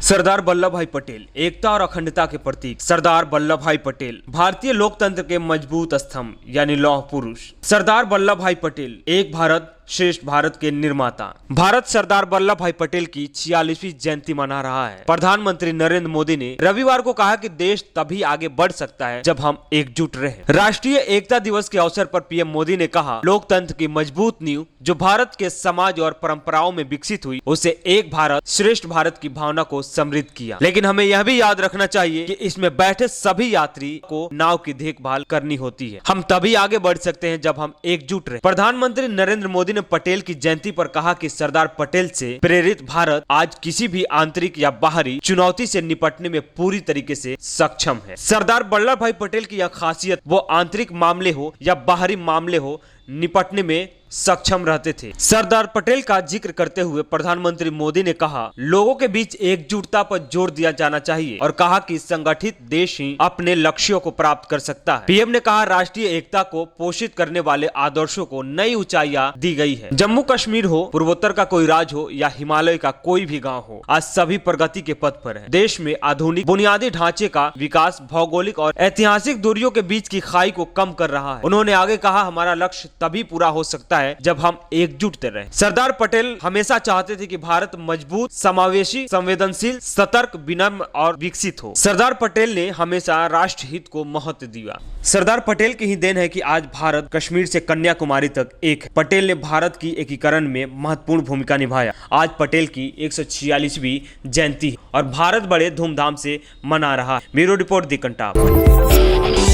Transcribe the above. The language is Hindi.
सरदार वल्लभ भाई पटेल एकता और अखंडता के प्रतीक। सरदार वल्लभ भाई पटेल भारतीय लोकतंत्र के मजबूत स्तंभ यानी लौह पुरुष। सरदार वल्लभ भाई पटेल एक भारत श्रेष्ठ भारत के निर्माता। भारत सरदार वल्लभ भाई पटेल की 46वीं जयंती मना रहा है। प्रधानमंत्री नरेंद्र मोदी ने रविवार को कहा कि देश तभी आगे बढ़ सकता है जब हम एकजुट रहें। राष्ट्रीय एकता दिवस के अवसर पर पीएम मोदी ने कहा, लोकतंत्र की मजबूत नींव जो भारत के समाज और परंपराओं में विकसित हुई, उसे एक भारत श्रेष्ठ भारत की भावना को समृद्ध किया। लेकिन हमें यह भी याद रखना चाहिए कि इसमें बैठे सभी यात्री को नाव की देखभाल करनी होती है। हम तभी आगे बढ़ सकते हैं जब हम एकजुट रहे। प्रधानमंत्री नरेंद्र मोदी ने पटेल की जयंती पर कहा कि सरदार पटेल से प्रेरित भारत आज किसी भी आंतरिक या बाहरी चुनौती से निपटने में पूरी तरीके से सक्षम है। सरदार वल्लभ भाई पटेल की यह खासियत, वो आंतरिक मामले हो या बाहरी मामले हो, निपटने में सक्षम रहते थे। सरदार पटेल का जिक्र करते हुए प्रधानमंत्री मोदी ने कहा, लोगों के बीच एकजुटता पर जोर दिया जाना चाहिए और कहा कि संगठित देश ही अपने लक्ष्यों को प्राप्त कर सकता है। पीएम ने कहा, राष्ट्रीय एकता को पोषित करने वाले आदर्शों को नई ऊंचाइयां दी गई है। जम्मू कश्मीर हो, पूर्वोत्तर का कोई राज्य हो या हिमालय का कोई भी गाँव हो, आज सभी प्रगति के पथ पर है। देश में आधुनिक बुनियादी ढांचे का विकास भौगोलिक और ऐतिहासिक दूरियों के बीच की खाई को कम कर रहा है। उन्होंने आगे कहा, हमारा लक्ष्य तभी पूरा हो सकता है जब हम एकजुट रहे। सरदार पटेल हमेशा चाहते थे कि भारत मजबूत, समावेशी, संवेदनशील, सतर्क, विनम्र और विकसित हो। सरदार पटेल ने हमेशा राष्ट्र हित को महत्व दिया। सरदार पटेल की ही देन है कि आज भारत कश्मीर से कन्याकुमारी तक एक है। पटेल ने भारत की एकीकरण में महत्वपूर्ण भूमिका निभाया। आज पटेल की 146वीं जयंती और भारत बड़े धूमधाम से मना रहा है। ब्यूरो रिपोर्ट, दी कंटाप।